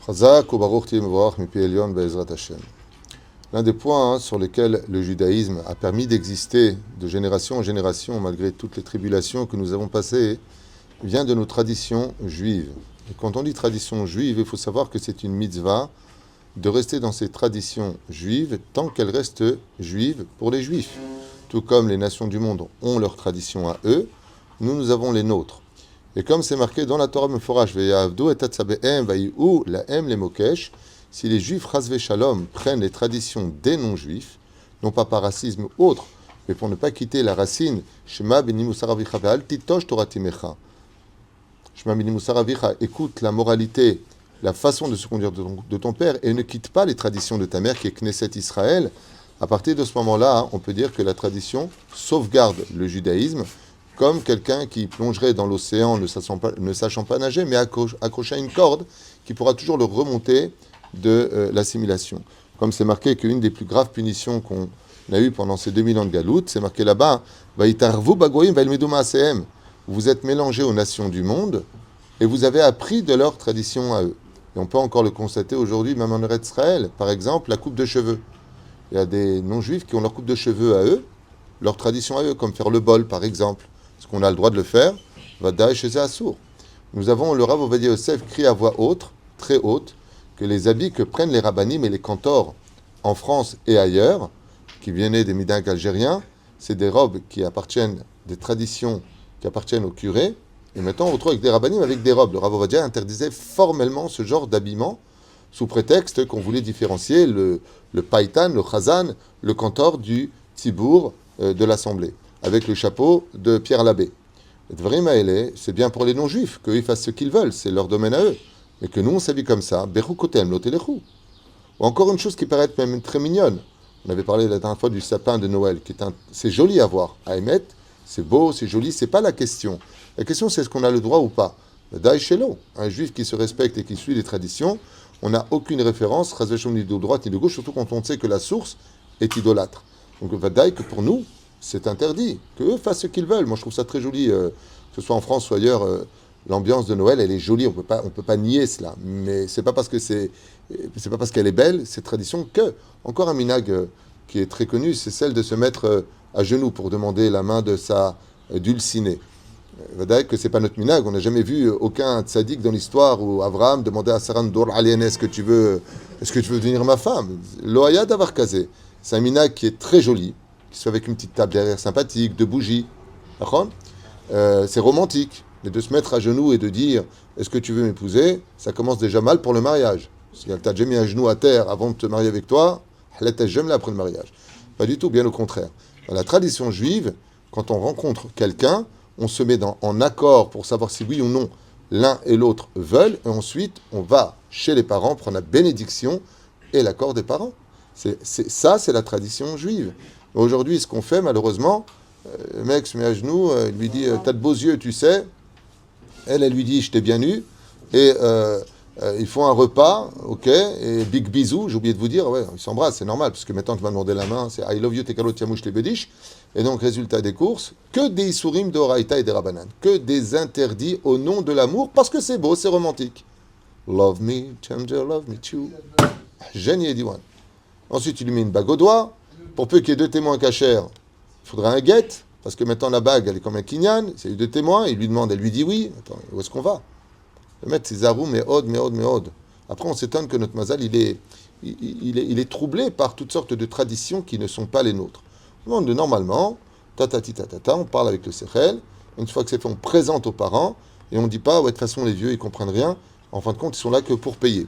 Chazak ou Baruch Ti Mevorach Mipi Elyon Be'ezrat Hashem. L'un des points sur lesquels le judaïsme a permis d'exister de génération en génération, malgré toutes les tribulations que nous avons passées, vient de nos traditions juives. Et quand on dit tradition juive, il faut savoir que c'est une mitzvah de rester dans ces traditions juives tant qu'elles restent juives pour les juifs. Tout comme les nations du monde ont leurs traditions à eux, nous avons les nôtres. Et comme c'est marqué dans la Torah Meforash, Ve'yavdu et Tatzabehem Vayi'u Lahem les Mokesh, si les juifs Chasve Shalom prennent les traditions des non-juifs, non pas par racisme ou autre, mais pour ne pas quitter la racine, Shema b'ni Musar Avicha ve'al titosh Torah timecha. Shema b'ni Musar Avicha, écoute la moralité, la façon de se conduire de ton père et ne quitte pas les traditions de ta mère qui est Knesset Israël. À partir de ce moment-là, on peut dire que la tradition sauvegarde le judaïsme comme quelqu'un qui plongerait dans l'océan ne sachant pas nager, mais accroché à une corde qui pourra toujours le remonter de l'assimilation. Comme c'est marqué qu'une des plus graves punitions qu'on a eues pendant ces 2000 ans de galoute, c'est marqué là-bas, vous êtes mélangés aux nations du monde et vous avez appris de leurs traditions à eux. Et on peut encore le constater aujourd'hui, même en Eretz Israël. Par exemple, la coupe de cheveux. Il y a des non-juifs qui ont leur coupe de cheveux à eux, leur tradition à eux, comme faire le bol, par exemple. Est-ce qu'on a le droit de le faire? Vadaï chez Assour. Nous avons le Rav Ovadia Yosef crie à voix haute, très haute, que les habits que prennent les rabbinim et les cantors en France et ailleurs, qui venaient des midingues algériens, c'est des robes qui appartiennent, des traditions qui appartiennent aux curés. Et maintenant, on retrouve avec des rabbinim avec des robes. Le Rav Ovadia interdisait formellement ce genre d'habillement, sous prétexte qu'on voulait différencier le païtan, le chazan, le cantor du tibour de l'Assemblée, avec le chapeau de Pierre Labbé. C'est bien pour les non-juifs, qu'eux fassent ce qu'ils veulent, c'est leur domaine à eux. Mais que nous, on s'habille comme ça, Bechukotem, l'otelechu. Ou encore une chose qui paraît même très mignonne. On avait parlé la dernière fois du sapin de Noël, c'est joli à voir. À émettre, c'est beau, c'est joli, c'est pas la question. La question, c'est est-ce qu'on a le droit ou pas. Daïchelo, un juif qui se respecte et qui suit les traditions, on n'a aucune référence, ni de droite ni de gauche, surtout quand on sait que la source est idolâtre. Donc, Vadaï, que pour nous, c'est interdit. Qu'eux fassent ce qu'ils veulent. Moi, je trouve ça très joli, que ce soit en France ou ailleurs. L'ambiance de Noël, elle est jolie. On peut pas nier cela. Mais c'est pas parce qu'elle est belle, cette tradition, que encore un minag qui est très connu, c'est celle de se mettre à genoux pour demander la main de sa dulcinée. Vadaï que c'est pas notre minag. On n'a jamais vu aucun tzaddik dans l'histoire où Abraham demandait à Sarah Dor Alien, est-ce que tu veux devenir ma femme? Loaya d'avoir casé. C'est un minag qui est très joli, qui soit avec une petite table derrière sympathique, de bougies. C'est romantique. Mais de se mettre à genoux et de dire est-ce que tu veux m'épouser, ça commence déjà mal pour le mariage. Si elle t'a déjà mis un genou à terre avant de te marier avec toi, elle t'a jamais après le mariage. Pas du tout, bien au contraire. Dans la tradition juive, quand on rencontre quelqu'un, on se met en accord pour savoir si oui ou non l'un et l'autre veulent, et ensuite on va chez les parents prendre la bénédiction et l'accord des parents. Ça, c'est la tradition juive. Aujourd'hui, ce qu'on fait, malheureusement, le mec se met à genoux, il lui dit t'as de beaux yeux, tu sais. Elle lui dit je t'ai bien eu. Et ils font un repas, ok, et big bisou, j'ai oublié de vous dire, ouais, ils s'embrassent, c'est normal, parce que maintenant tu m'as demandé la main, c'est I love you, tekalot yamouch les bedish. Et donc, résultat des courses, que des isurim de Horaïta et des Rabanan, que des interdits au nom de l'amour, parce que c'est beau, c'est romantique. Love me, changer, love me too. Génie Ediwan. Ensuite, il lui met une bague au doigt. Pour peu qu'il y ait deux témoins cachers, il faudra un guet, parce que maintenant la bague, elle est comme un kinyan, c'est deux témoins, il lui demande, elle lui dit oui. Attends, où est-ce qu'on va? Le maître, c'est Zarou, mais od. Après, on s'étonne que notre mazal, il est troublé par toutes sortes de traditions qui ne sont pas les nôtres. Normalement, on parle avec le sechel, une fois que c'est fait, on présente aux parents, et on ne dit pas, ouais, de toute façon, les vieux, ils comprennent rien. En fin de compte, ils sont là que pour payer.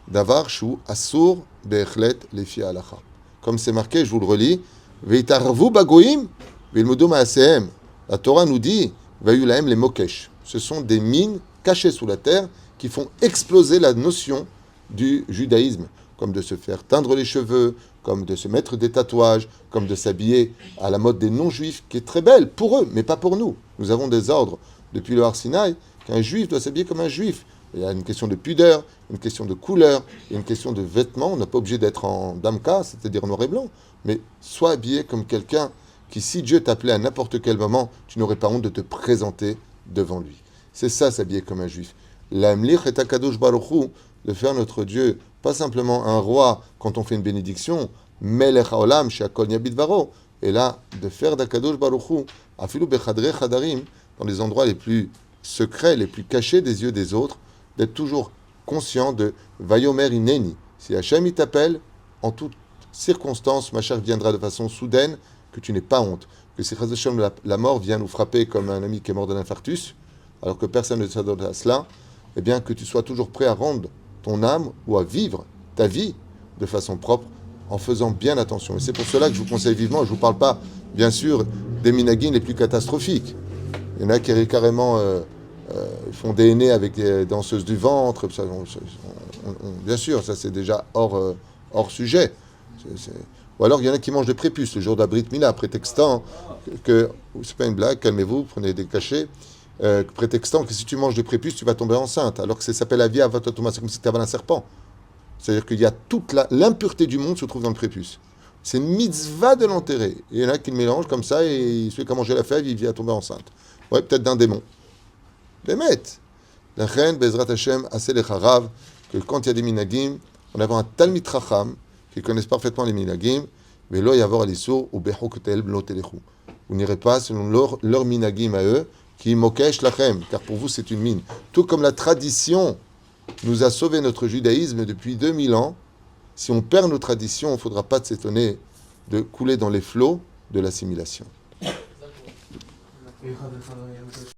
Davar, chou, assour, be'echlet, les filles alacha. Comme c'est marqué, je vous le relis, veitarvu bagoim, ve'ilmodom ha'asehem. La Torah nous dit, va'yulahem les mokesh. Ce sont des mines cachées sous la terre qui font exploser la notion du judaïsme, comme de se faire teindre les cheveux, comme de se mettre des tatouages, comme de s'habiller à la mode des non-juifs, qui est très belle pour eux, mais pas pour nous. Nous avons des ordres depuis le Har Sinaï qu'un juif doit s'habiller comme un juif. Il y a une question de pudeur, une question de couleur, et une question de vêtements. On n'est pas obligé d'être en damka, c'est-à-dire noir et blanc, mais sois habillé comme quelqu'un qui, si Dieu t'appelait à n'importe quel moment, tu n'aurais pas honte de te présenter devant lui. C'est ça, s'habiller comme un juif. L'amlich et akadosh baruch hu, de faire notre Dieu pas simplement un roi quand on fait une bénédiction, melech haolam she'akol yabid varo, et là de faire d'akadosh baruch hu afilu bechadre chadarim, dans les endroits les plus secrets, les plus cachés des yeux des autres, d'être toujours conscient de vayomer ineni. Si Hachem il t'appelle, en toute circonstance, ma chère viendra de façon soudaine, que tu n'aies pas honte. Que si Chas Hashem, la mort vient nous frapper comme un ami qui est mort d'un infarctus, alors que personne ne s'adonne à cela, eh bien que tu sois toujours prêt à rendre ton âme ou à vivre ta vie de façon propre en faisant bien attention. Et c'est pour cela que je vous conseille vivement, je ne vous parle pas, bien sûr, des minagim les plus catastrophiques. Il y en a qui carrément font des aînés avec des danseuses du ventre. Ça, bien sûr, ça c'est déjà hors sujet. Ou alors il y en a qui mangent des prépuces le jour d'Abrit Mila, prétextant que c'est pas une blague, calmez-vous, prenez des cachets, prétextant que si tu manges des prépuces, tu vas tomber enceinte, alors que ça s'appelle la vie à Vatotoma, c'est comme si tu avais un serpent. C'est-à-dire qu'il y a toute l'impureté du monde se trouve dans le prépuce. C'est une mitzvah de l'enterrer. Et il y en a qui le mélangent comme ça et celui qui a mangé la fève, il vient à tomber enceinte. Ouais, peut-être d'un démon. Les mettent. La reine, Bezrat Hashem, assez les harav, que quand il y a des minagim, on a un talmid racham, qui connaissent parfaitement les minagim, mais là, il y a avoir l'issur, ou behokutel blotelechu. Vous n'irez pas selon leur minagim à eux, qui mokesh lachem, car pour vous, c'est une mine. Tout comme la tradition nous a sauvé notre judaïsme depuis 2000 ans, si on perd nos traditions, il ne faudra pas s'étonner de couler dans les flots de l'assimilation.